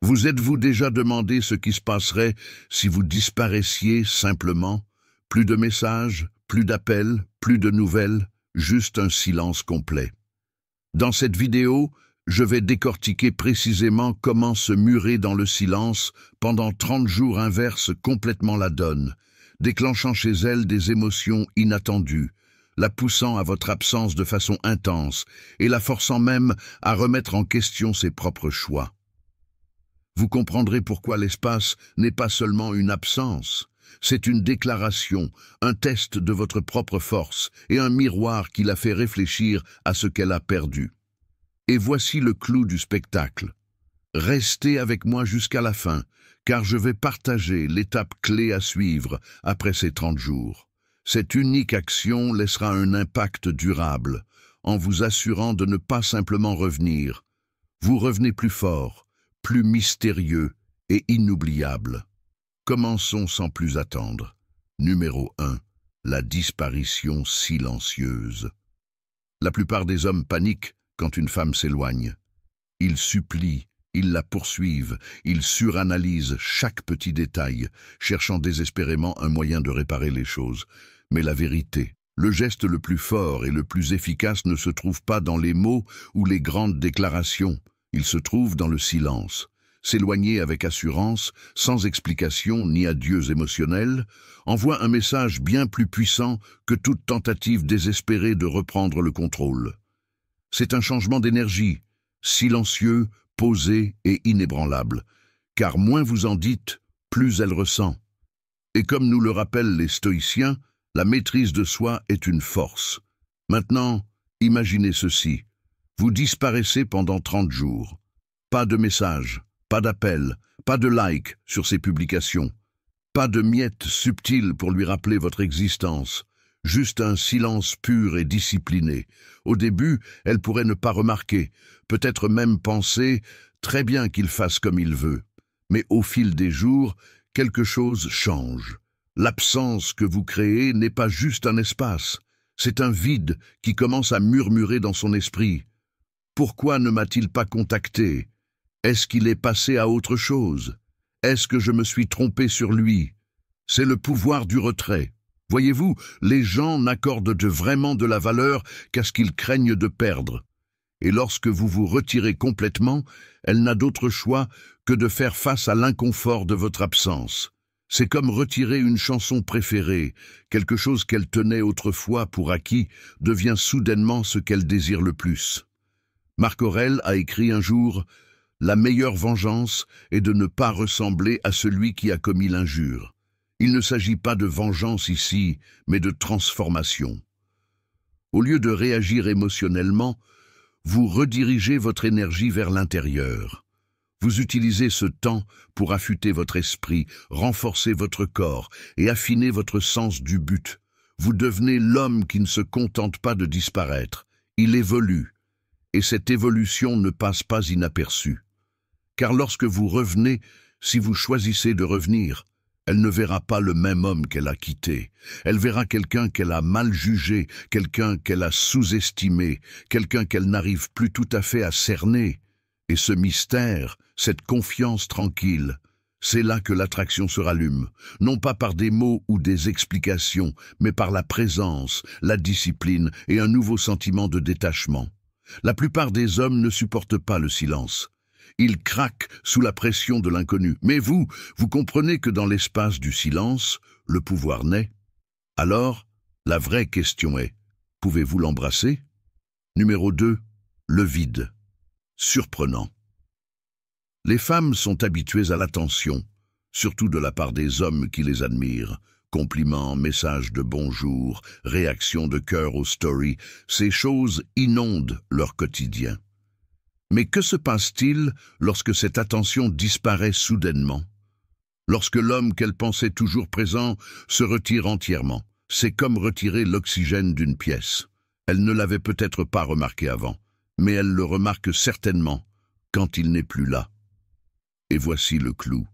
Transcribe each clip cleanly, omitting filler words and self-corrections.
Vous êtes-vous déjà demandé ce qui se passerait si vous disparaissiez simplement? Plus de messages, plus d'appels, plus de nouvelles, juste un silence complet. Dans cette vidéo, je vais décortiquer précisément comment se murer dans le silence pendant 30 jours inverse complètement la donne, déclenchant chez elle des émotions inattendues, la poussant à votre absence de façon intense et la forçant même à remettre en question ses propres choix. Vous comprendrez pourquoi l'espace n'est pas seulement une absence, c'est une déclaration, un test de votre propre force et un miroir qui la fait réfléchir à ce qu'elle a perdu. Et voici le clou du spectacle. Restez avec moi jusqu'à la fin, car je vais partager l'étape clé à suivre après ces 30 jours. Cette unique action laissera un impact durable, en vous assurant de ne pas simplement revenir. Vous revenez plus fort, plus mystérieux et inoubliable. Commençons sans plus attendre. Numéro 1. La disparition silencieuse. La plupart des hommes paniquent quand une femme s'éloigne. Ils supplient, ils la poursuivent, ils suranalysent chaque petit détail, cherchant désespérément un moyen de réparer les choses. Mais la vérité, le geste le plus fort et le plus efficace ne se trouve pas dans les mots ou les grandes déclarations. Il se trouve dans le silence. S'éloigner avec assurance, sans explication ni adieux émotionnels, envoie un message bien plus puissant que toute tentative désespérée de reprendre le contrôle. C'est un changement d'énergie, silencieux, posé et inébranlable, car moins vous en dites, plus elle ressent. Et comme nous le rappellent les stoïciens, la maîtrise de soi est une force. Maintenant, imaginez ceci. Vous disparaissez pendant 30 jours. Pas de messages, pas d'appels, pas de likes sur ses publications, pas de miettes subtiles pour lui rappeler votre existence, juste un silence pur et discipliné. Au début, elle pourrait ne pas remarquer, peut-être même penser très bien qu'il fasse comme il veut. Mais au fil des jours, quelque chose change. L'absence que vous créez n'est pas juste un espace, c'est un vide qui commence à murmurer dans son esprit. Pourquoi ne m'a-t-il pas contacté? Est-ce qu'il est passé à autre chose? Est-ce que je me suis trompé sur lui? C'est le pouvoir du retrait. Voyez-vous, les gens n'accordent vraiment de la valeur qu'à ce qu'ils craignent de perdre. Et lorsque vous vous retirez complètement, elle n'a d'autre choix que de faire face à l'inconfort de votre absence. C'est comme retirer une chanson préférée, quelque chose qu'elle tenait autrefois pour acquis devient soudainement ce qu'elle désire le plus. Marc Aurèle a écrit un jour « La meilleure vengeance est de ne pas ressembler à celui qui a commis l'injure. Il ne s'agit pas de vengeance ici, mais de transformation. » Au lieu de réagir émotionnellement, vous redirigez votre énergie vers l'intérieur. Vous utilisez ce temps pour affûter votre esprit, renforcer votre corps et affiner votre sens du but. Vous devenez l'homme qui ne se contente pas de disparaître. Il évolue. Et cette évolution ne passe pas inaperçue. Car lorsque vous revenez, si vous choisissez de revenir, elle ne verra pas le même homme qu'elle a quitté. Elle verra quelqu'un qu'elle a mal jugé, quelqu'un qu'elle a sous-estimé, quelqu'un qu'elle n'arrive plus tout à fait à cerner. Et ce mystère, cette confiance tranquille, c'est là que l'attraction se rallume, non pas par des mots ou des explications, mais par la présence, la discipline et un nouveau sentiment de détachement. La plupart des hommes ne supportent pas le silence. Ils craquent sous la pression de l'inconnu. Mais vous comprenez que dans l'espace du silence, le pouvoir naît. Alors, la vraie question est, pouvez-vous l'embrasser? Numéro 2, le vide. Surprenant. Les femmes sont habituées à l'attention, surtout de la part des hommes qui les admirent. Compliments, messages de bonjour, réactions de cœur aux stories, ces choses inondent leur quotidien. Mais que se passe-t-il lorsque cette attention disparaît soudainement? Lorsque l'homme qu'elle pensait toujours présent se retire entièrement, c'est comme retirer l'oxygène d'une pièce. Elle ne l'avait peut-être pas remarqué avant, mais elle le remarque certainement quand il n'est plus là. Et voici le clou.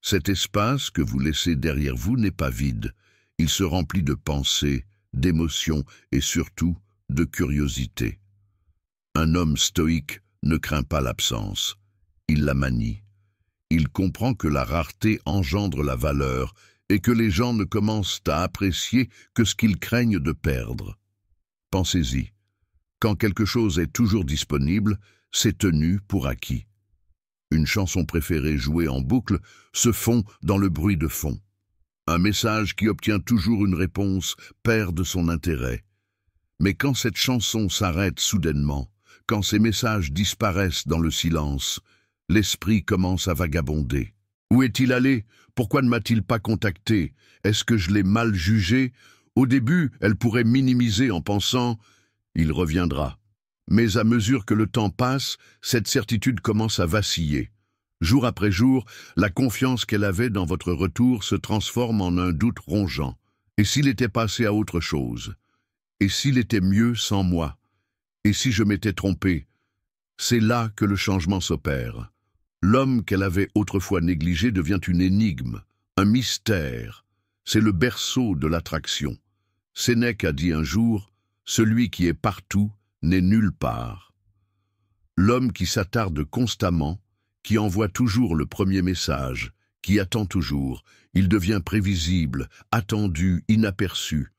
Cet espace que vous laissez derrière vous n'est pas vide. Il se remplit de pensées, d'émotions et surtout de curiosité. Un homme stoïque ne craint pas l'absence. Il la manie. Il comprend que la rareté engendre la valeur et que les gens ne commencent à apprécier que ce qu'ils craignent de perdre. Pensez-y. Quand quelque chose est toujours disponible, c'est tenu pour acquis. Une chanson préférée jouée en boucle se fond dans le bruit de fond. Un message qui obtient toujours une réponse perd de son intérêt. Mais quand cette chanson s'arrête soudainement, quand ces messages disparaissent dans le silence, l'esprit commence à vagabonder. Où est-il allé? Pourquoi ne m'a-t-il pas contacté? Est-ce que je l'ai mal jugé? Au début, elle pourrait minimiser en pensant « il reviendra ». Mais à mesure que le temps passe, cette certitude commence à vaciller. Jour après jour, la confiance qu'elle avait dans votre retour se transforme en un doute rongeant. Et s'il était passé à autre chose? Et s'il était mieux sans moi? Et si je m'étais trompé? C'est là que le changement s'opère. L'homme qu'elle avait autrefois négligé devient une énigme, un mystère. C'est le berceau de l'attraction. Sénèque a dit un jour « Celui qui est partout n'est nulle part ». L'homme qui s'attarde constamment, qui envoie toujours le premier message, qui attend toujours, il devient prévisible, attendu, inaperçu.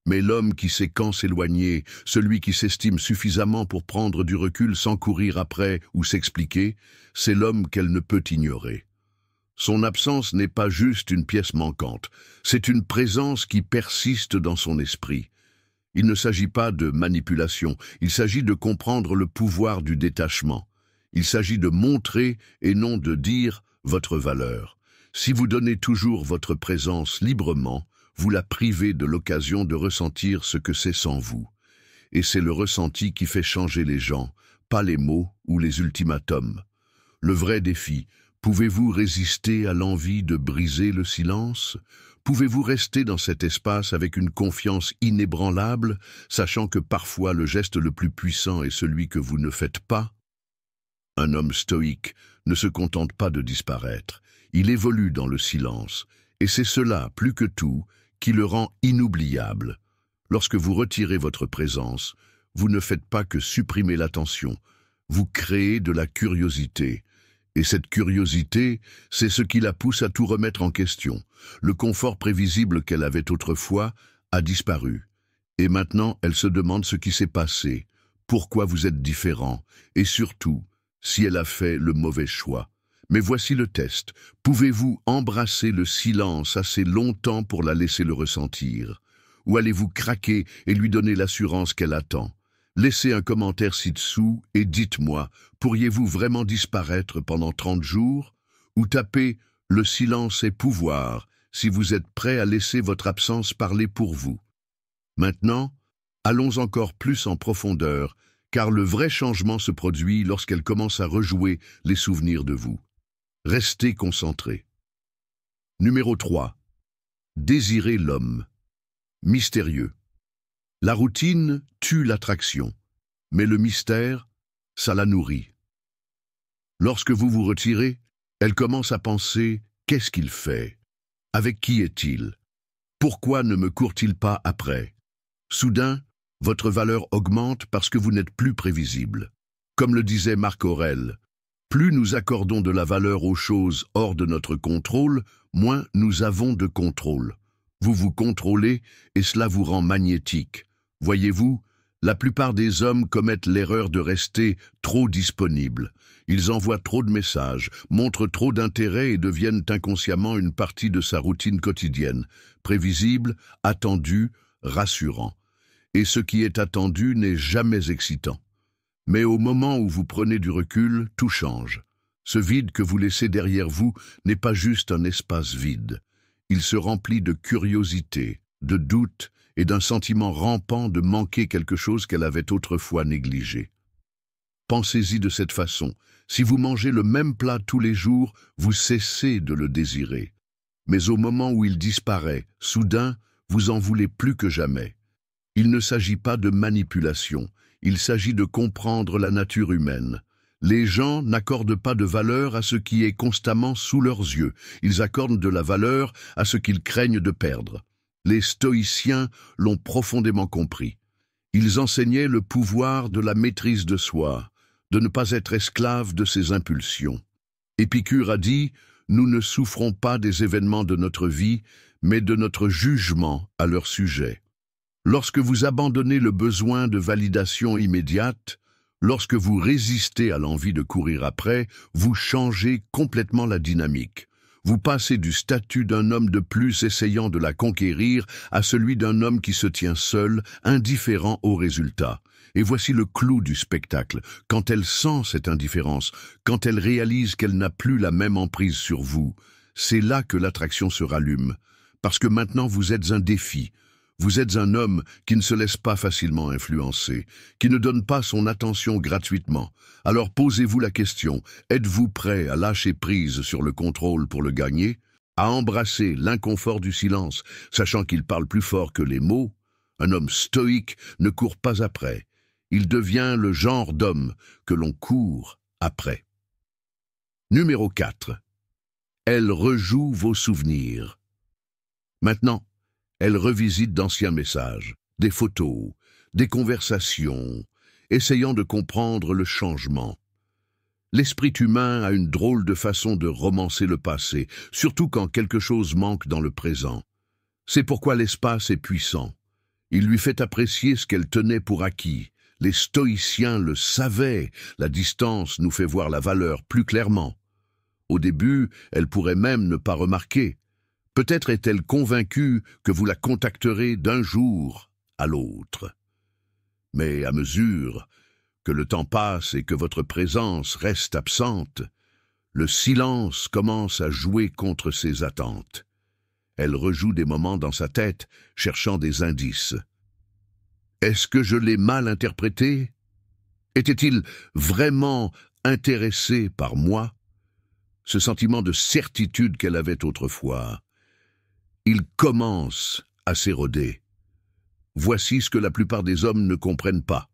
Mais l'homme qui sait quand s'éloigner, celui qui s'estime suffisamment pour prendre du recul sans courir après ou s'expliquer, c'est l'homme qu'elle ne peut ignorer. Son absence n'est pas juste une pièce manquante, c'est une présence qui persiste dans son esprit. Il ne s'agit pas de manipulation, il s'agit de comprendre le pouvoir du détachement. Il s'agit de montrer et non de dire votre valeur. Si vous donnez toujours votre présence librement, vous la privez de l'occasion de ressentir ce que c'est sans vous. Et c'est le ressenti qui fait changer les gens, pas les mots ou les ultimatums. Le vrai défi, pouvez-vous résister à l'envie de briser le silence? Pouvez-vous rester dans cet espace avec une confiance inébranlable, sachant que parfois le geste le plus puissant est celui que vous ne faites pas? Un homme stoïque ne se contente pas de disparaître, il évolue dans le silence, et c'est cela, plus que tout, qui le rend inoubliable. Lorsque vous retirez votre présence, vous ne faites pas que supprimer l'attention, vous créez de la curiosité. Et cette curiosité, c'est ce qui la pousse à tout remettre en question. Le confort prévisible qu'elle avait autrefois a disparu. Et maintenant, elle se demande ce qui s'est passé, pourquoi vous êtes différent, et surtout, si elle a fait le mauvais choix. Mais voici le test. Pouvez-vous embrasser le silence assez longtemps pour la laisser le ressentir? Ou allez-vous craquer et lui donner l'assurance qu'elle attend? Laissez un commentaire ci-dessous et dites-moi, pourriez-vous vraiment disparaître pendant 30 jours? Ou tapez « Le silence est pouvoir » si vous êtes prêt à laisser votre absence parler pour vous. Maintenant, allons encore plus en profondeur, car le vrai changement se produit lorsqu'elle commence à rejouer les souvenirs de vous. Restez concentré. Numéro 3. Désirez l'homme. Mystérieux. La routine tue l'attraction, mais le mystère, ça la nourrit. Lorsque vous vous retirez, elle commence à penser « Qu'est-ce qu'il fait? Avec qui est-il? Pourquoi ne me court-il pas après ?» Soudain, votre valeur augmente parce que vous n'êtes plus prévisible. Comme le disait Marc Aurèle, plus nous accordons de la valeur aux choses hors de notre contrôle, moins nous avons de contrôle. Vous vous contrôlez et cela vous rend magnétique. Voyez-vous, la plupart des hommes commettent l'erreur de rester trop disponibles. Ils envoient trop de messages, montrent trop d'intérêt et deviennent inconsciemment une partie de sa routine quotidienne, prévisible, attendu, rassurant. Et ce qui est attendu n'est jamais excitant. Mais au moment où vous prenez du recul, tout change. Ce vide que vous laissez derrière vous n'est pas juste un espace vide. Il se remplit de curiosité, de doute et d'un sentiment rampant de manquer quelque chose qu'elle avait autrefois négligé. Pensez-y de cette façon. Si vous mangez le même plat tous les jours, vous cessez de le désirer. Mais au moment où il disparaît, soudain, vous en voulez plus que jamais. Il ne s'agit pas de manipulation, il s'agit de comprendre la nature humaine. Les gens n'accordent pas de valeur à ce qui est constamment sous leurs yeux, ils accordent de la valeur à ce qu'ils craignent de perdre. Les stoïciens l'ont profondément compris. Ils enseignaient le pouvoir de la maîtrise de soi, de ne pas être esclave de ses impulsions. Épicure a dit « Nous ne souffrons pas des événements de notre vie, mais de notre jugement à leur sujet. » Lorsque vous abandonnez le besoin de validation immédiate, lorsque vous résistez à l'envie de courir après, vous changez complètement la dynamique. Vous passez du statut d'un homme de plus essayant de la conquérir à celui d'un homme qui se tient seul, indifférent au résultat. Et voici le clou du spectacle. Quand elle sent cette indifférence, quand elle réalise qu'elle n'a plus la même emprise sur vous, c'est là que l'attraction se rallume. Parce que maintenant vous êtes un défi. Vous êtes un homme qui ne se laisse pas facilement influencer, qui ne donne pas son attention gratuitement. Alors posez-vous la question, êtes-vous prêt à lâcher prise sur le contrôle pour le gagner, à embrasser l'inconfort du silence, sachant qu'il parle plus fort que les mots? Un homme stoïque ne court pas après. Il devient le genre d'homme que l'on court après. Numéro 4. Elle rejoue vos souvenirs. Maintenant, elle revisite d'anciens messages, des photos, des conversations, essayant de comprendre le changement. L'esprit humain a une drôle de façon de romancer le passé, surtout quand quelque chose manque dans le présent. C'est pourquoi l'espace est puissant. Il lui fait apprécier ce qu'elle tenait pour acquis. Les stoïciens le savaient, la distance nous fait voir la valeur plus clairement. Au début, elle pourrait même ne pas remarquer. Peut-être est-elle convaincue que vous la contacterez d'un jour à l'autre. Mais à mesure que le temps passe et que votre présence reste absente, le silence commence à jouer contre ses attentes. Elle rejoue des moments dans sa tête, cherchant des indices. Est-ce que je l'ai mal interprété? Était-il vraiment intéressé par moi? Ce sentiment de certitude qu'elle avait autrefois, il commence à s'éroder. Voici ce que la plupart des hommes ne comprennent pas.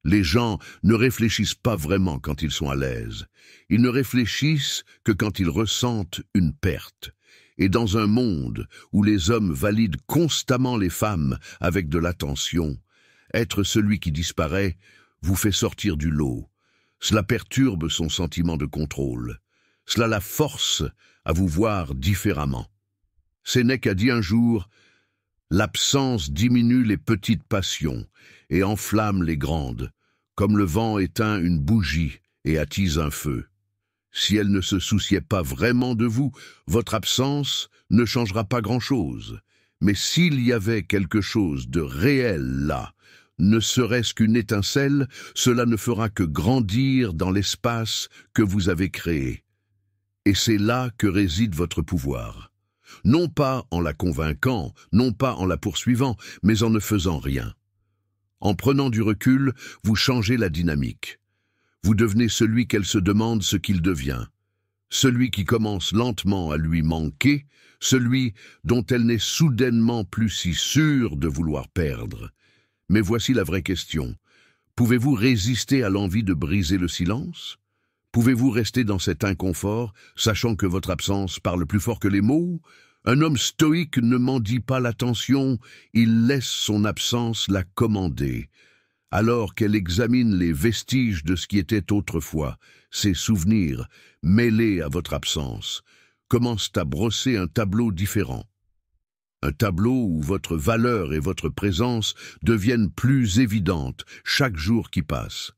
Les gens ne réfléchissent pas vraiment quand ils sont à l'aise. Ils ne réfléchissent que quand ils ressentent une perte. Et dans un monde où les hommes valident constamment les femmes avec de l'attention, être celui qui disparaît vous fait sortir du lot. Cela perturbe son sentiment de contrôle. Cela la force à vous voir différemment. Sénèque a dit un jour « L'absence diminue les petites passions et enflamme les grandes, comme le vent éteint une bougie et attise un feu. Si elle ne se souciait pas vraiment de vous, votre absence ne changera pas grand-chose. Mais s'il y avait quelque chose de réel là, ne serait-ce qu'une étincelle, cela ne fera que grandir dans l'espace que vous avez créé. Et c'est là que réside votre pouvoir. Non pas en la convainquant, non pas en la poursuivant, mais en ne faisant rien. En prenant du recul, vous changez la dynamique. Vous devenez celui qu'elle se demande ce qu'il devient. Celui qui commence lentement à lui manquer, celui dont elle n'est soudainement plus si sûre de vouloir perdre. Mais voici la vraie question. Pouvez-vous résister à l'envie de briser le silence? Pouvez-vous rester dans cet inconfort, sachant que votre absence parle plus fort que les mots? Un homme stoïque ne mendie pas l'attention, il laisse son absence la commander. Alors qu'elle examine les vestiges de ce qui était autrefois, ses souvenirs, mêlés à votre absence, commencent à brosser un tableau différent. Un tableau où votre valeur et votre présence deviennent plus évidentes chaque jour qui passe.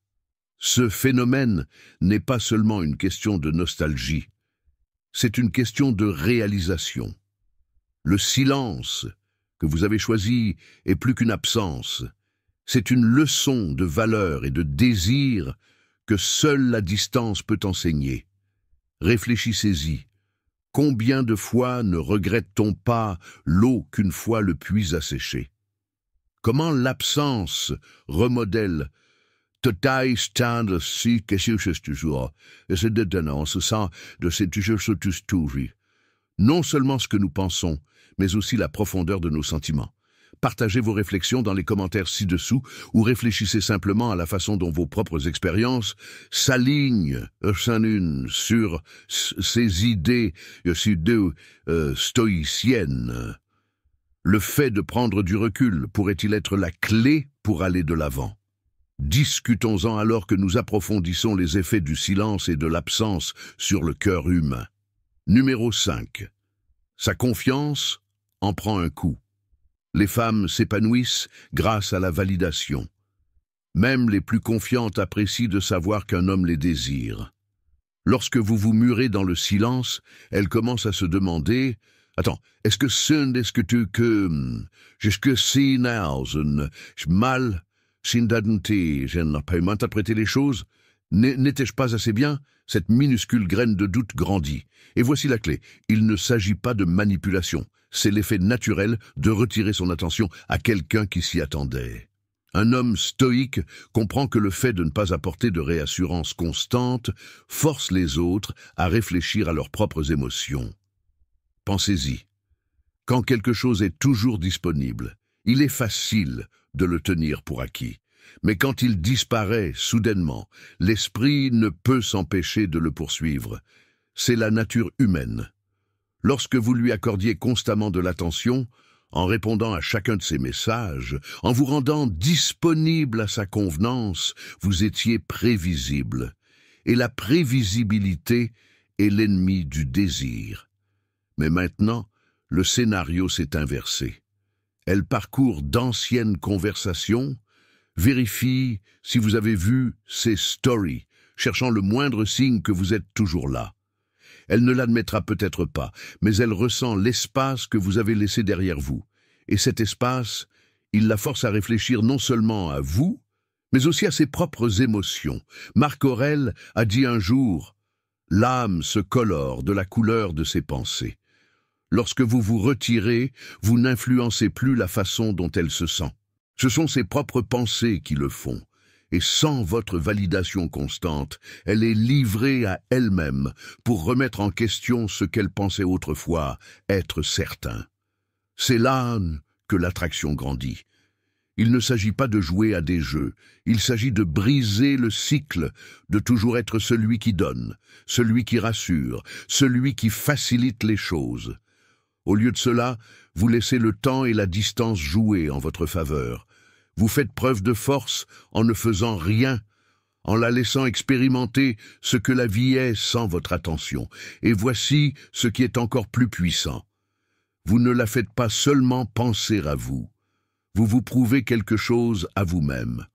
Ce phénomène n'est pas seulement une question de nostalgie, c'est une question de réalisation. Le silence que vous avez choisi est plus qu'une absence, c'est une leçon de valeur et de désir que seule la distance peut enseigner. Réfléchissez-y. Combien de fois ne regrette-t-on pas l'eau qu'une fois le puits a séché? Comment l'absence remodèle total stand si quelque chose toujours, et c'est détenant, ce sent de ces toujours non seulement ce que nous pensons, mais aussi la profondeur de nos sentiments. Partagez vos réflexions dans les commentaires ci-dessous ou réfléchissez simplement à la façon dont vos propres expériences s'alignent sur ces idées stoïciennes. Le fait de prendre du recul pourrait-il être la clé pour aller de l'avant? Discutons-en alors que nous approfondissons les effets du silence et de l'absence sur le cœur humain. Numéro 5. Sa confiance en prend un coup. Les femmes s'épanouissent grâce à la validation. Même les plus confiantes apprécient de savoir qu'un homme les désire. Lorsque vous vous murez dans le silence, elles commencent à se demander « Attends, est-ce que tu que... jusque si nausen, mal, sindadenti, je n'ai pas interprété les choses, n'étais-je pas assez bien ?» Cette minuscule graine de doute grandit. Et voici la clé. Il ne s'agit pas de manipulation. C'est l'effet naturel de retirer son attention à quelqu'un qui s'y attendait. Un homme stoïque comprend que le fait de ne pas apporter de réassurance constante force les autres à réfléchir à leurs propres émotions. Pensez-y. Quand quelque chose est toujours disponible, il est facile de le tenir pour acquis. Mais quand il disparaît soudainement, l'esprit ne peut s'empêcher de le poursuivre. C'est la nature humaine. Lorsque vous lui accordiez constamment de l'attention, en répondant à chacun de ses messages, en vous rendant disponible à sa convenance, vous étiez prévisible. Et la prévisibilité est l'ennemi du désir. Mais maintenant, le scénario s'est inversé. Elle parcourt d'anciennes conversations, vérifie si vous avez vu ses stories, cherchant le moindre signe que vous êtes toujours là. Elle ne l'admettra peut-être pas, mais elle ressent l'espace que vous avez laissé derrière vous. Et cet espace, il la force à réfléchir non seulement à vous, mais aussi à ses propres émotions. Marc Aurèle a dit un jour « L'âme se colore de la couleur de ses pensées ». Lorsque vous vous retirez, vous n'influencez plus la façon dont elle se sent. Ce sont ses propres pensées qui le font. Et sans votre validation constante, elle est livrée à elle-même pour remettre en question ce qu'elle pensait autrefois être certain. C'est là que l'attraction grandit. Il ne s'agit pas de jouer à des jeux, il s'agit de briser le cycle, de toujours être celui qui donne, celui qui rassure, celui qui facilite les choses. Au lieu de cela, vous laissez le temps et la distance jouer en votre faveur. Vous faites preuve de force en ne faisant rien, en la laissant expérimenter ce que la vie est sans votre attention. Et voici ce qui est encore plus puissant. Vous ne la faites pas seulement penser à vous. Vous vous prouvez quelque chose à vous-même.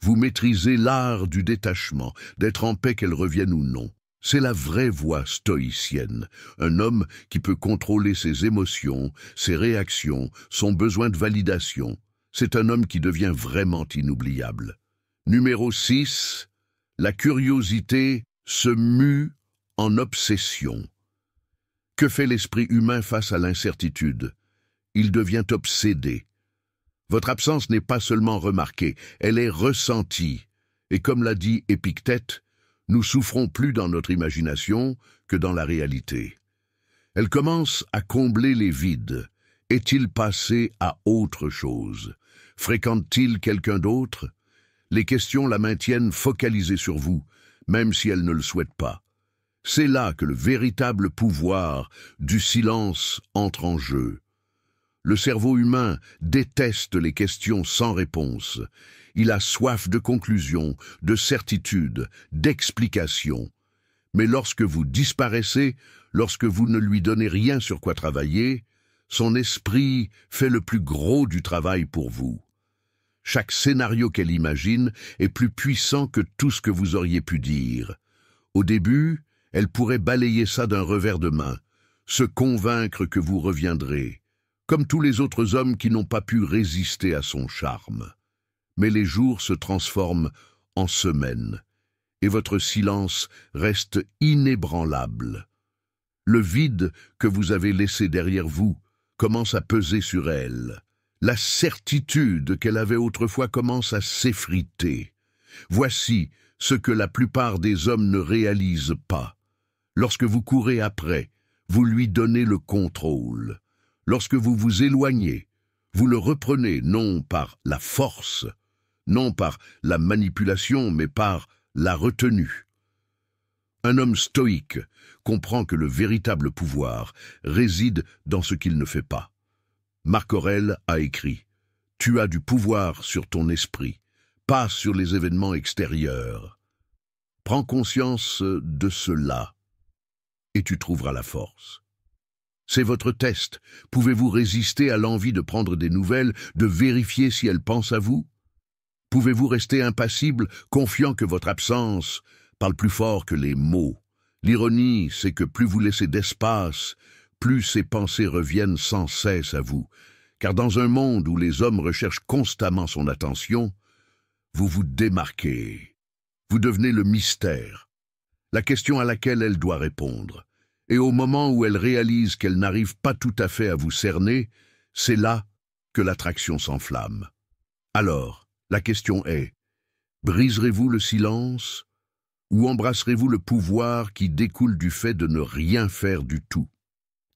Vous maîtrisez l'art du détachement, d'être en paix qu'elle revienne ou non. C'est la vraie voie stoïcienne, un homme qui peut contrôler ses émotions, ses réactions, son besoin de validation. C'est un homme qui devient vraiment inoubliable. Numéro 6. La curiosité se mue en obsession. Que fait l'esprit humain face à l'incertitude? Il devient obsédé. Votre absence n'est pas seulement remarquée, elle est ressentie. Et comme l'a dit Épictète, nous souffrons plus dans notre imagination que dans la réalité. Elle commence à combler les vides. Est-il passé à autre chose? Fréquente-t-il quelqu'un d'autre? Les questions la maintiennent focalisée sur vous, même si elle ne le souhaite pas. C'est là que le véritable pouvoir du silence entre en jeu. Le cerveau humain déteste les questions sans réponse. Il a soif de conclusions, de certitudes, d'explications. Mais lorsque vous disparaissez, lorsque vous ne lui donnez rien sur quoi travailler, son esprit fait le plus gros du travail pour vous. Chaque scénario qu'elle imagine est plus puissant que tout ce que vous auriez pu dire. Au début, elle pourrait balayer ça d'un revers de main, se convaincre que vous reviendrez, comme tous les autres hommes qui n'ont pas pu résister à son charme. Mais les jours se transforment en semaines, et votre silence reste inébranlable. Le vide que vous avez laissé derrière vous commence à peser sur elle. La certitude qu'elle avait autrefois commence à s'effriter. Voici ce que la plupart des hommes ne réalisent pas. Lorsque vous courez après, vous lui donnez le contrôle. Lorsque vous vous éloignez, vous le reprenez non par la force, non par la manipulation, mais par la retenue. Un homme stoïque comprend que le véritable pouvoir réside dans ce qu'il ne fait pas. Marc Aurèle a écrit « Tu as du pouvoir sur ton esprit, pas sur les événements extérieurs. Prends conscience de cela, et tu trouveras la force. C'est votre test. Pouvez-vous résister à l'envie de prendre des nouvelles, de vérifier si elles pensent à vous? Pouvez-vous rester impassible, confiant que votre absence parle plus fort que les mots? L'ironie, c'est que plus vous laissez d'espace, plus ces pensées reviennent sans cesse à vous. Car dans un monde où les hommes recherchent constamment son attention, vous vous démarquez. Vous devenez le mystère, la question à laquelle elle doit répondre. Et au moment où elle réalise qu'elle n'arrive pas tout à fait à vous cerner, c'est là que l'attraction s'enflamme. Alors, la question est, briserez-vous le silence ou embrasserez-vous le pouvoir qui découle du fait de ne rien faire du tout?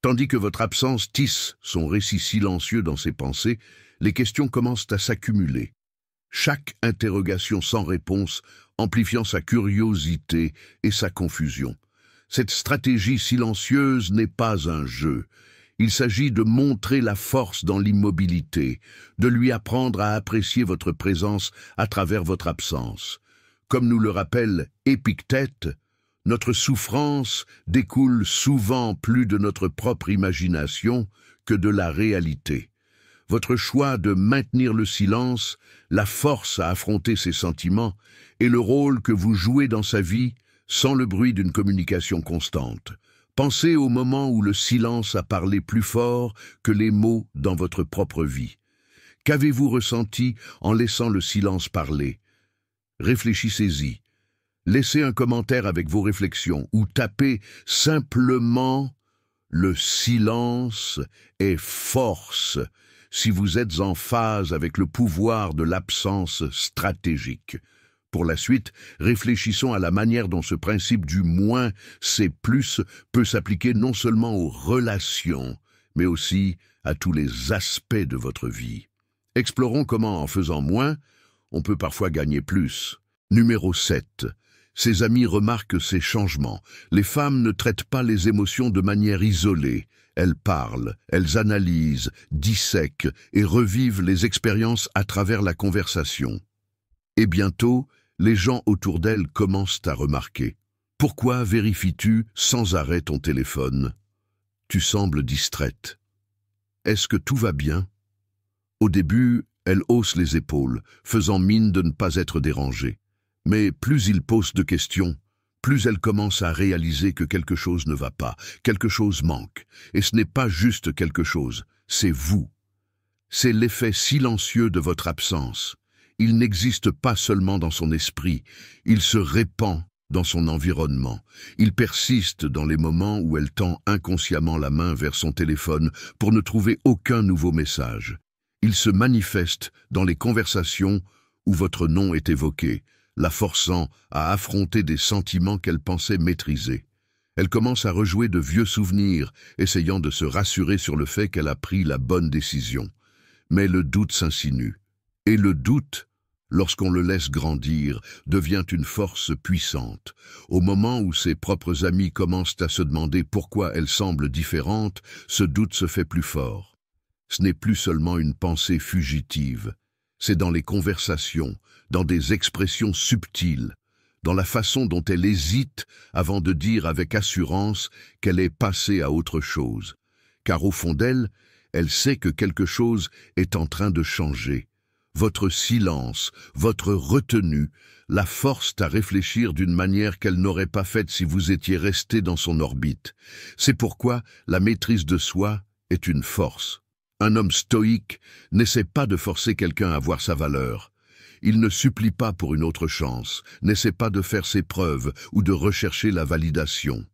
Tandis que votre absence tisse son récit silencieux dans ses pensées, les questions commencent à s'accumuler. Chaque interrogation sans réponse amplifiant sa curiosité et sa confusion. Cette stratégie silencieuse n'est pas un jeu. Il s'agit de montrer la force dans l'immobilité, de lui apprendre à apprécier votre présence à travers votre absence. Comme nous le rappelle Épictète, notre souffrance découle souvent plus de notre propre imagination que de la réalité. Votre choix de maintenir le silence, la force à affronter ses sentiments et le rôle que vous jouez dans sa vie sans le bruit d'une communication constante. Pensez au moment où le silence a parlé plus fort que les mots dans votre propre vie. Qu'avez-vous ressenti en laissant le silence parler? Réfléchissez-y. Laissez un commentaire avec vos réflexions ou tapez simplement « Le silence est force » si vous êtes en phase avec le pouvoir de l'absence stratégique. Pour la suite, réfléchissons à la manière dont ce principe du moins c'est plus peut s'appliquer non seulement aux relations, mais aussi à tous les aspects de votre vie. Explorons comment, en faisant moins, on peut parfois gagner plus. Numéro 7. Ses amis remarquent ces changements. Les femmes ne traitent pas les émotions de manière isolée. Elles parlent, elles analysent, dissèquent et revivent les expériences à travers la conversation. Et bientôt, les gens autour d'elles commencent à remarquer. Pourquoi vérifies-tu sans arrêt ton téléphone? Tu sembles distraite. Est-ce que tout va bien? Au début, elle hausse les épaules, faisant mine de ne pas être dérangée. Mais plus il pose de questions, plus elle commence à réaliser que quelque chose ne va pas, quelque chose manque. Et ce n'est pas juste quelque chose, c'est vous. C'est l'effet silencieux de votre absence. Il n'existe pas seulement dans son esprit, il se répand dans son environnement. Il persiste dans les moments où elle tend inconsciemment la main vers son téléphone pour ne trouver aucun nouveau message. Il se manifeste dans les conversations où votre nom est évoqué, la forçant à affronter des sentiments qu'elle pensait maîtriser. Elle commence à rejouer de vieux souvenirs, essayant de se rassurer sur le fait qu'elle a pris la bonne décision. Mais le doute s'insinue. Et le doute, lorsqu'on le laisse grandir, devient une force puissante. Au moment où ses propres amis commencent à se demander pourquoi elle semble différente, ce doute se fait plus fort. Ce n'est plus seulement une pensée fugitive. C'est dans les conversations, dans des expressions subtiles, dans la façon dont elle hésite avant de dire avec assurance qu'elle est passée à autre chose. Car au fond d'elle, elle sait que quelque chose est en train de changer. Votre silence, votre retenue, la forcent à réfléchir d'une manière qu'elle n'aurait pas faite si vous étiez resté dans son orbite. C'est pourquoi la maîtrise de soi est une force. Un homme stoïque n'essaie pas de forcer quelqu'un à voir sa valeur. Il ne supplie pas pour une autre chance, n'essaie pas de faire ses preuves ou de rechercher la validation.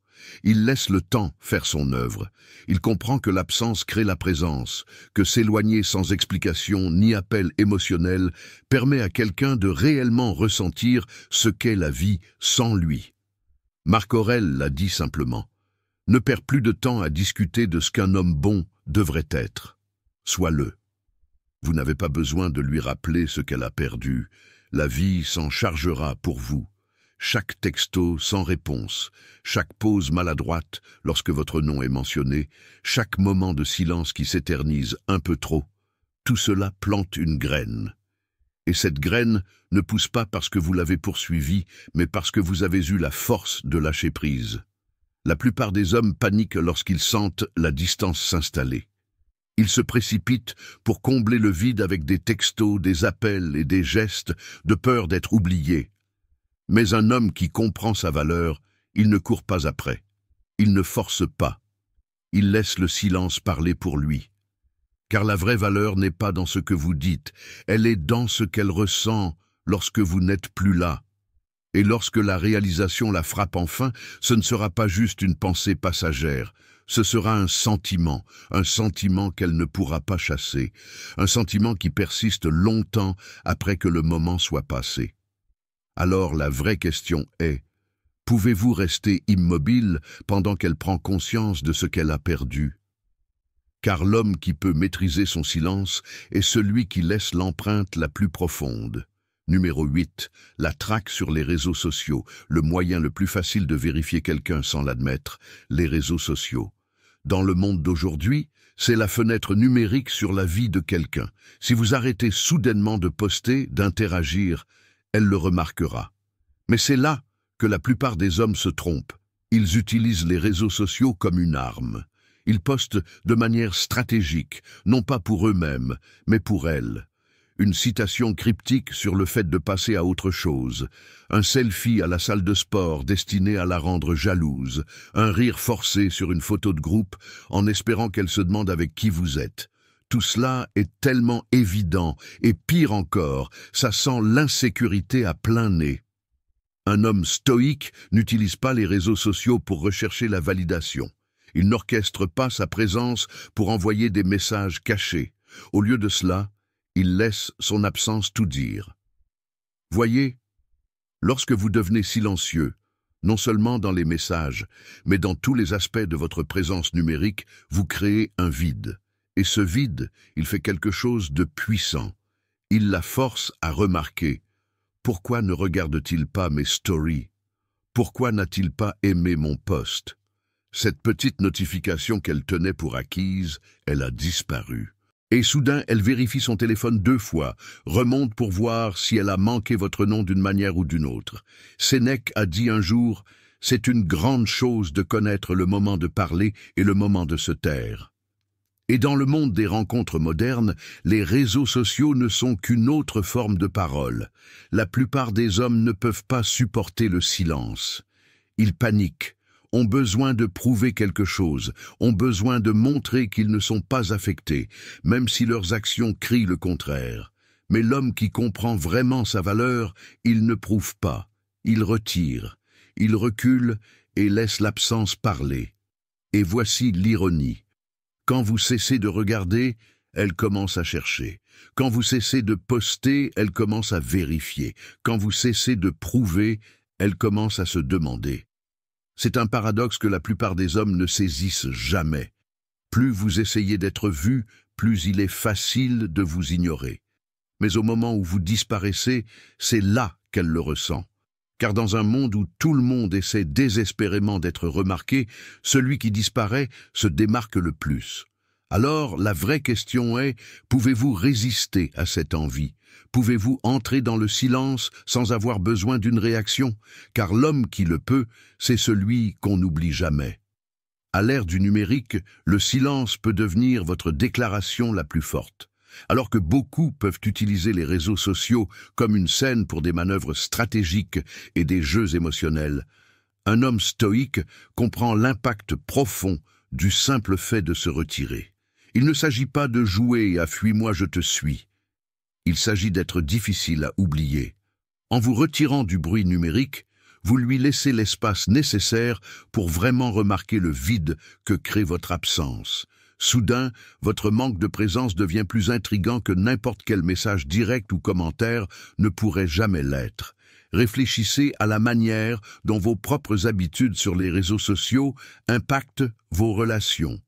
Il laisse le temps faire son œuvre. Il comprend que l'absence crée la présence, que s'éloigner sans explication ni appel émotionnel permet à quelqu'un de réellement ressentir ce qu'est la vie sans lui. Marc Aurèle l'a dit simplement. Ne perds plus de temps à discuter de ce qu'un homme bon devrait être. Sois-le. Vous n'avez pas besoin de lui rappeler ce qu'elle a perdu. La vie s'en chargera pour vous. Chaque texto sans réponse, chaque pause maladroite lorsque votre nom est mentionné, chaque moment de silence qui s'éternise un peu trop, tout cela plante une graine. Et cette graine ne pousse pas parce que vous l'avez poursuivie, mais parce que vous avez eu la force de lâcher prise. La plupart des hommes paniquent lorsqu'ils sentent la distance s'installer. Ils se précipitent pour combler le vide avec des textos, des appels et des gestes, de peur d'être oubliés. Mais un homme qui comprend sa valeur, il ne court pas après. Il ne force pas. Il laisse le silence parler pour lui. Car la vraie valeur n'est pas dans ce que vous dites, elle est dans ce qu'elle ressent lorsque vous n'êtes plus là. Et lorsque la réalisation la frappe enfin, ce ne sera pas juste une pensée passagère, ce sera un sentiment qu'elle ne pourra pas chasser, un sentiment qui persiste longtemps après que le moment soit passé. Alors la vraie question est, pouvez-vous rester immobile pendant qu'elle prend conscience de ce qu'elle a perdu? Car l'homme qui peut maîtriser son silence est celui qui laisse l'empreinte la plus profonde. Numéro 8. La traque sur les réseaux sociaux, le moyen le plus facile de vérifier quelqu'un sans l'admettre, les réseaux sociaux. Dans le monde d'aujourd'hui, c'est la fenêtre numérique sur la vie de quelqu'un. Si vous arrêtez soudainement de poster, d'interagir, elle le remarquera. Mais c'est là que la plupart des hommes se trompent. Ils utilisent les réseaux sociaux comme une arme. Ils postent de manière stratégique, non pas pour eux-mêmes, mais pour elle. Une citation cryptique sur le fait de passer à autre chose, un selfie à la salle de sport destiné à la rendre jalouse, un rire forcé sur une photo de groupe en espérant qu'elle se demande avec qui vous êtes. Tout cela est tellement évident, et pire encore, ça sent l'insécurité à plein nez. Un homme stoïque n'utilise pas les réseaux sociaux pour rechercher la validation. Il n'orchestre pas sa présence pour envoyer des messages cachés. Au lieu de cela, il laisse son absence tout dire. Voyez, lorsque vous devenez silencieux, non seulement dans les messages, mais dans tous les aspects de votre présence numérique, vous créez un vide. Et ce vide, il fait quelque chose de puissant. Il la force à remarquer. Pourquoi ne regarde-t-il pas mes stories? Pourquoi n'a-t-il pas aimé mon post? Cette petite notification qu'elle tenait pour acquise, elle a disparu. Et soudain, elle vérifie son téléphone 2 fois, remonte pour voir si elle a manqué votre nom d'une manière ou d'une autre. Sénèque a dit un jour, « C'est une grande chose de connaître le moment de parler et le moment de se taire. » Et dans le monde des rencontres modernes, les réseaux sociaux ne sont qu'une autre forme de parole. La plupart des hommes ne peuvent pas supporter le silence. Ils paniquent, ont besoin de prouver quelque chose, ont besoin de montrer qu'ils ne sont pas affectés, même si leurs actions crient le contraire. Mais l'homme qui comprend vraiment sa valeur, il ne prouve pas, il retire, il recule et laisse l'absence parler. Et voici l'ironie. Quand vous cessez de regarder, elle commence à chercher. Quand vous cessez de poster, elle commence à vérifier. Quand vous cessez de prouver, elle commence à se demander. C'est un paradoxe que la plupart des hommes ne saisissent jamais. Plus vous essayez d'être vu, plus il est facile de vous ignorer. Mais au moment où vous disparaissez, c'est là qu'elle le ressent. Car dans un monde où tout le monde essaie désespérément d'être remarqué, celui qui disparaît se démarque le plus. Alors, la vraie question est, pouvez-vous résister à cette envie? Pouvez-vous entrer dans le silence sans avoir besoin d'une réaction? Car l'homme qui le peut, c'est celui qu'on n'oublie jamais. À l'ère du numérique, le silence peut devenir votre déclaration la plus forte. Alors que beaucoup peuvent utiliser les réseaux sociaux comme une scène pour des manœuvres stratégiques et des jeux émotionnels, un homme stoïque comprend l'impact profond du simple fait de se retirer. Il ne s'agit pas de jouer à « fuis-moi, je te suis ». Il s'agit d'être difficile à oublier. En vous retirant du bruit numérique, vous lui laissez l'espace nécessaire pour vraiment remarquer le vide que crée votre absence. Soudain, votre manque de présence devient plus intriguant que n'importe quel message direct ou commentaire ne pourrait jamais l'être. Réfléchissez à la manière dont vos propres habitudes sur les réseaux sociaux impactent vos relations.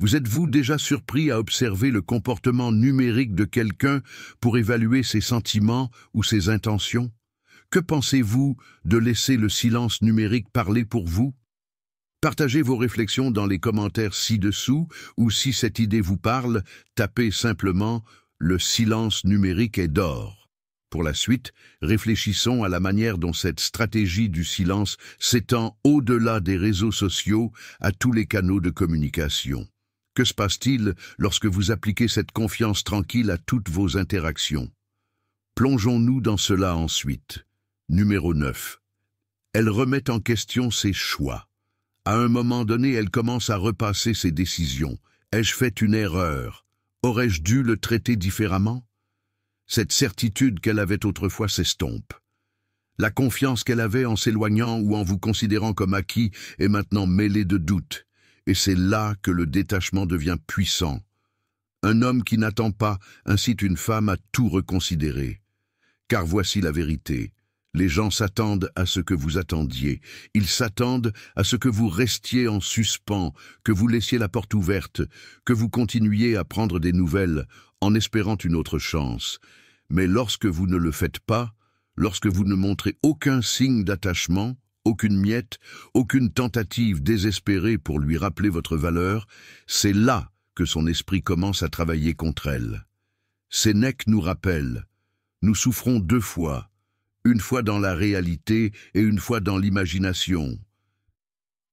Vous êtes-vous déjà surpris à observer le comportement numérique de quelqu'un pour évaluer ses sentiments ou ses intentions? Que pensez-vous de laisser le silence numérique parler pour vous? Partagez vos réflexions dans les commentaires ci-dessous ou si cette idée vous parle, tapez simplement « Le silence numérique est d'or ». Pour la suite, réfléchissons à la manière dont cette stratégie du silence s'étend au-delà des réseaux sociaux à tous les canaux de communication. Que se passe-t-il lorsque vous appliquez cette confiance tranquille à toutes vos interactions? Plongeons-nous dans cela ensuite. Numéro 9. Elle remet en question ses choix. À un moment donné, elle commence à repasser ses décisions. Ai-je fait une erreur? Aurais-je dû le traiter différemment? Cette certitude qu'elle avait autrefois s'estompe. La confiance qu'elle avait en s'éloignant ou en vous considérant comme acquis est maintenant mêlée de doutes. Et c'est là que le détachement devient puissant. Un homme qui n'attend pas incite une femme à tout reconsidérer. Car voici la vérité. Les gens s'attendent à ce que vous attendiez. Ils s'attendent à ce que vous restiez en suspens, que vous laissiez la porte ouverte, que vous continuiez à prendre des nouvelles en espérant une autre chance. Mais lorsque vous ne le faites pas, lorsque vous ne montrez aucun signe d'attachement, aucune miette, aucune tentative désespérée pour lui rappeler votre valeur, c'est là que son esprit commence à travailler contre elle. Sénèque nous rappelle, nous souffrons 2 fois, une fois dans la réalité et une fois dans l'imagination.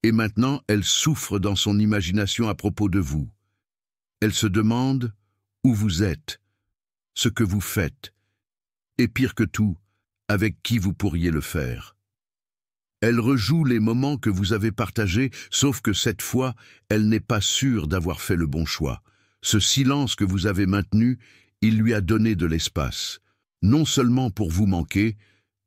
Et maintenant, elle souffre dans son imagination à propos de vous. Elle se demande où vous êtes, ce que vous faites, et pire que tout, avec qui vous pourriez le faire. Elle rejoue les moments que vous avez partagés, sauf que cette fois, elle n'est pas sûre d'avoir fait le bon choix. Ce silence que vous avez maintenu, il lui a donné de l'espace, non seulement pour vous manquer,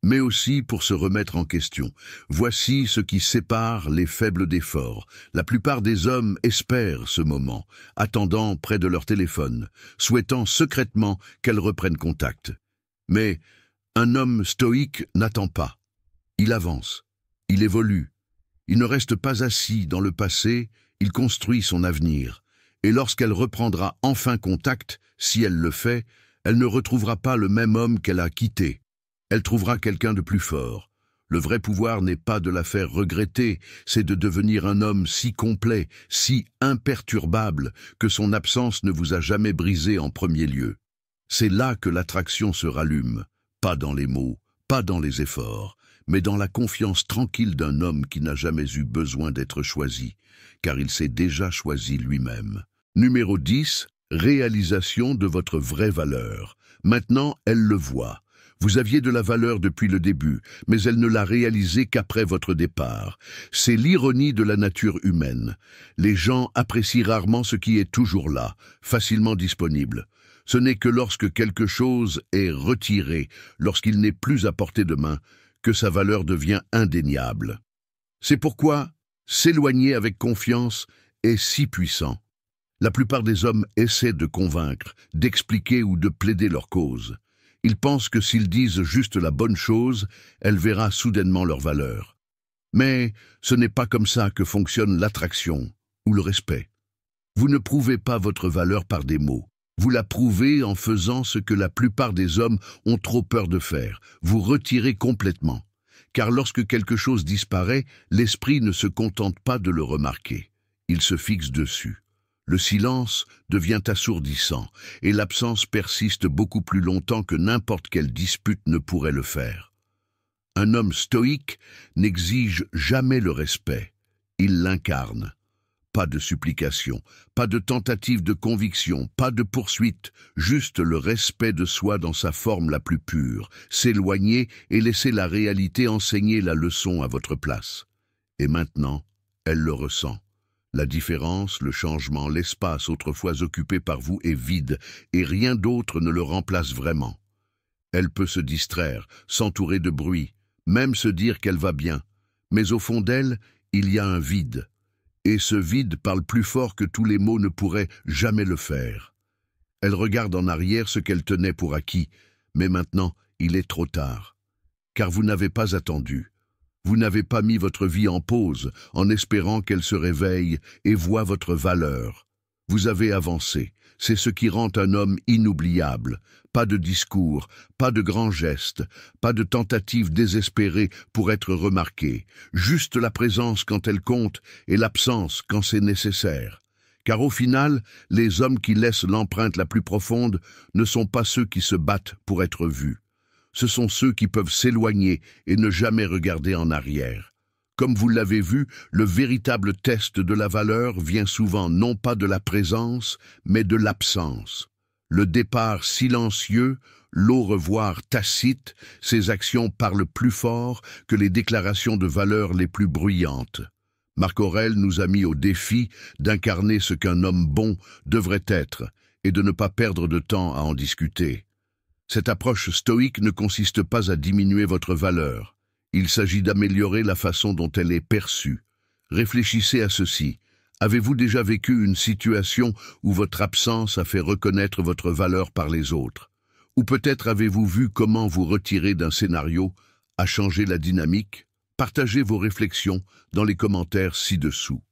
mais aussi pour se remettre en question. Voici ce qui sépare les faibles des forts. La plupart des hommes espèrent ce moment, attendant près de leur téléphone, souhaitant secrètement qu'elle reprenne contact. Mais un homme stoïque n'attend pas. Il avance, il évolue. Il ne reste pas assis dans le passé, il construit son avenir. Et lorsqu'elle reprendra enfin contact, si elle le fait, elle ne retrouvera pas le même homme qu'elle a quitté. Elle trouvera quelqu'un de plus fort. Le vrai pouvoir n'est pas de la faire regretter, c'est de devenir un homme si complet, si imperturbable, que son absence ne vous a jamais brisé en premier lieu. C'est là que l'attraction se rallume, pas dans les mots, pas dans les efforts, mais dans la confiance tranquille d'un homme qui n'a jamais eu besoin d'être choisi, car il s'est déjà choisi lui-même. Numéro 10. Réalisation de votre vraie valeur. Maintenant, elle le voit. Vous aviez de la valeur depuis le début, mais elle ne l'a réalisée qu'après votre départ. C'est l'ironie de la nature humaine. Les gens apprécient rarement ce qui est toujours là, facilement disponible. Ce n'est que lorsque quelque chose est retiré, lorsqu'il n'est plus à portée de main, que sa valeur devient indéniable. C'est pourquoi s'éloigner avec confiance est si puissant. La plupart des hommes essaient de convaincre, d'expliquer ou de plaider leur cause. Ils pensent que s'ils disent juste la bonne chose, elle verra soudainement leur valeur. Mais ce n'est pas comme ça que fonctionne l'attraction ou le respect. Vous ne prouvez pas votre valeur par des mots. Vous la prouvez en faisant ce que la plupart des hommes ont trop peur de faire. Vous retirez complètement. Car lorsque quelque chose disparaît, l'esprit ne se contente pas de le remarquer. Il se fixe dessus. Le silence devient assourdissant et l'absence persiste beaucoup plus longtemps que n'importe quelle dispute ne pourrait le faire. Un homme stoïque n'exige jamais le respect, il l'incarne. Pas de supplication, pas de tentative de conviction, pas de poursuite, juste le respect de soi dans sa forme la plus pure, s'éloigner et laisser la réalité enseigner la leçon à votre place. Et maintenant, elle le ressent. La différence, le changement, l'espace autrefois occupé par vous est vide et rien d'autre ne le remplace vraiment. Elle peut se distraire, s'entourer de bruit, même se dire qu'elle va bien. Mais au fond d'elle, il y a un vide. Et ce vide parle plus fort que tous les mots ne pourraient jamais le faire. Elle regarde en arrière ce qu'elle tenait pour acquis, mais maintenant, il est trop tard. Car vous n'avez pas attendu. Vous n'avez pas mis votre vie en pause en espérant qu'elle se réveille et voie votre valeur. Vous avez avancé. C'est ce qui rend un homme inoubliable. Pas de discours, pas de grands gestes, pas de tentatives désespérées pour être remarqué. Juste la présence quand elle compte et l'absence quand c'est nécessaire. Car au final, les hommes qui laissent l'empreinte la plus profonde ne sont pas ceux qui se battent pour être vus. ce sont ceux qui peuvent s'éloigner et ne jamais regarder en arrière. Comme vous l'avez vu, le véritable test de la valeur vient souvent non pas de la présence, mais de l'absence. Le départ silencieux, l'au revoir tacite, ces actions parlent plus fort que les déclarations de valeur les plus bruyantes. Marc Aurèle nous a mis au défi d'incarner ce qu'un homme bon devrait être et de ne pas perdre de temps à en discuter. Cette approche stoïque ne consiste pas à diminuer votre valeur. Il s'agit d'améliorer la façon dont elle est perçue. Réfléchissez à ceci. Avez-vous déjà vécu une situation où votre absence a fait reconnaître votre valeur par les autres? Ou peut-être avez-vous vu comment vous retirer d'un scénario a changé la dynamique? Partagez vos réflexions dans les commentaires ci-dessous.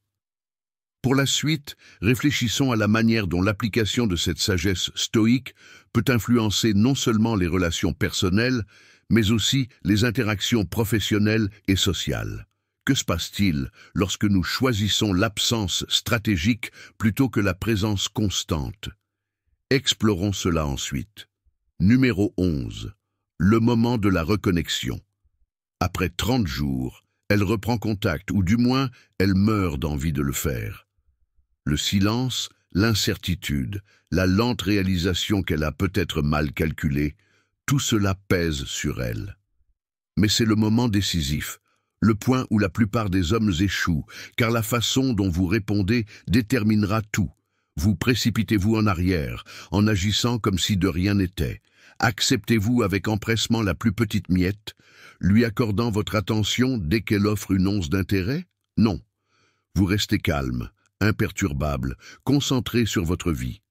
Pour la suite, réfléchissons à la manière dont l'application de cette sagesse stoïque peut influencer non seulement les relations personnelles, mais aussi les interactions professionnelles et sociales. Que se passe-t-il lorsque nous choisissons l'absence stratégique plutôt que la présence constante? Explorons cela ensuite. Numéro 11. Le moment de la reconnexion. Après 30 jours, elle reprend contact, ou du moins, elle meurt d'envie de le faire. Le silence, l'incertitude, la lente réalisation qu'elle a peut-être mal calculée, tout cela pèse sur elle. Mais c'est le moment décisif, le point où la plupart des hommes échouent, car la façon dont vous répondez déterminera tout. Vous précipitez-vous en arrière, en agissant comme si de rien n'était? Acceptez-vous avec empressement la plus petite miette, lui accordant votre attention dès qu'elle offre une once d'intérêt? Non. Vous restez calme, imperturbable, concentré sur votre vie.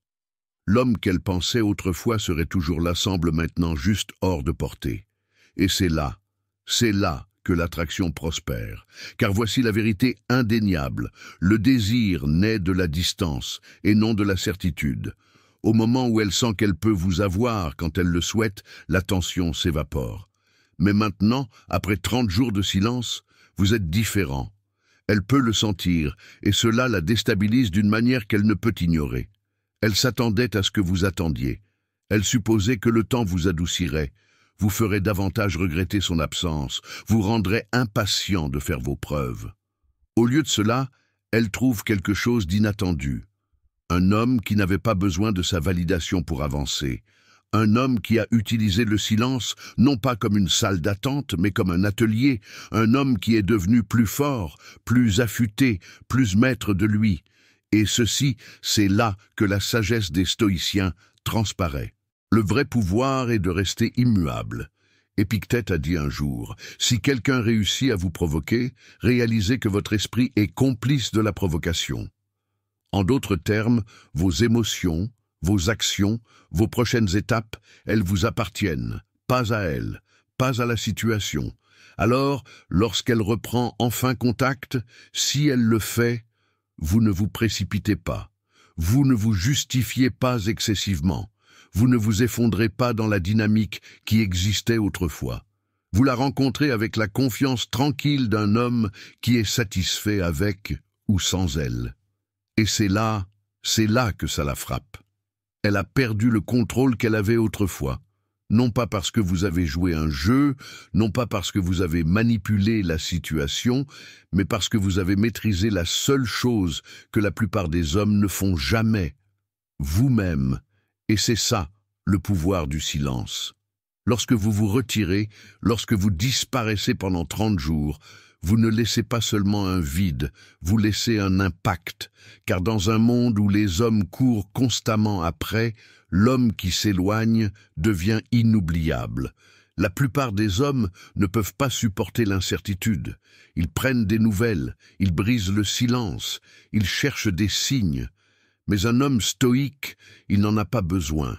L'homme qu'elle pensait autrefois serait toujours là semble maintenant juste hors de portée. Et c'est là que l'attraction prospère. Car voici la vérité indéniable. Le désir naît de la distance et non de la certitude. Au moment où elle sent qu'elle peut vous avoir quand elle le souhaite, la tension s'évapore. Mais maintenant, après 30 jours de silence, vous êtes différent. Elle peut le sentir, et cela la déstabilise d'une manière qu'elle ne peut ignorer. Elle s'attendait à ce que vous attendiez. Elle supposait que le temps vous adoucirait, vous ferait davantage regretter son absence, vous rendrait impatient de faire vos preuves. Au lieu de cela, elle trouve quelque chose d'inattendu. Un homme qui n'avait pas besoin de sa validation pour avancer. Un homme qui a utilisé le silence, non pas comme une salle d'attente, mais comme un atelier. Un homme qui est devenu plus fort, plus affûté, plus maître de lui. Et ceci, c'est là que la sagesse des stoïciens transparaît. Le vrai pouvoir est de rester immuable. Épictète a dit un jour, « Si quelqu'un réussit à vous provoquer, réalisez que votre esprit est complice de la provocation. » En d'autres termes, vos émotions, vos actions, vos prochaines étapes, elles vous appartiennent, pas à elle, pas à la situation. Alors, lorsqu'elle reprend enfin contact, si elle le fait, vous ne vous précipitez pas, vous ne vous justifiez pas excessivement, vous ne vous effondrez pas dans la dynamique qui existait autrefois. Vous la rencontrez avec la confiance tranquille d'un homme qui est satisfait avec ou sans elle. Et c'est là que ça la frappe. Elle a perdu le contrôle qu'elle avait autrefois. Non pas parce que vous avez joué un jeu, non pas parce que vous avez manipulé la situation, mais parce que vous avez maîtrisé la seule chose que la plupart des hommes ne font jamais, vous-même. Et c'est ça, le pouvoir du silence. Lorsque vous vous retirez, lorsque vous disparaissez pendant 30 jours, vous ne laissez pas seulement un vide, vous laissez un impact, car dans un monde où les hommes courent constamment après, l'homme qui s'éloigne devient inoubliable. La plupart des hommes ne peuvent pas supporter l'incertitude. Ils prennent des nouvelles, ils brisent le silence, ils cherchent des signes. Mais un homme stoïque, il n'en a pas besoin.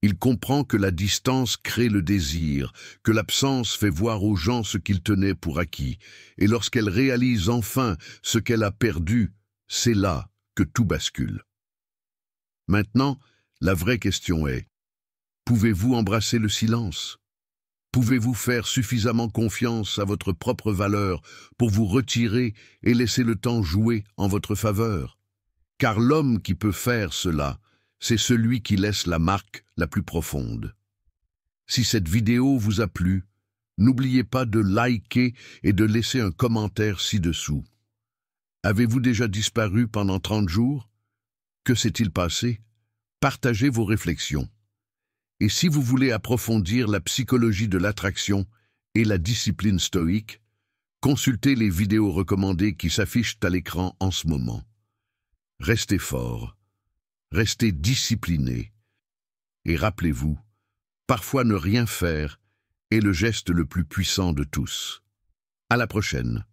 Il comprend que la distance crée le désir, que l'absence fait voir aux gens ce qu'ils tenaient pour acquis. Et lorsqu'elle réalise enfin ce qu'elle a perdu, c'est là que tout bascule. Maintenant, la vraie question est, pouvez-vous embrasser le silence? Pouvez-vous faire suffisamment confiance à votre propre valeur pour vous retirer et laisser le temps jouer en votre faveur? Car l'homme qui peut faire cela, c'est celui qui laisse la marque la plus profonde. Si cette vidéo vous a plu, n'oubliez pas de liker et de laisser un commentaire ci-dessous. Avez-vous déjà disparu pendant 30 jours? Que s'est-il passé? Partagez vos réflexions. Et si vous voulez approfondir la psychologie de l'attraction et la discipline stoïque, consultez les vidéos recommandées qui s'affichent à l'écran en ce moment. Restez fort, restez discipliné. Et rappelez-vous, parfois ne rien faire est le geste le plus puissant de tous. À la prochaine.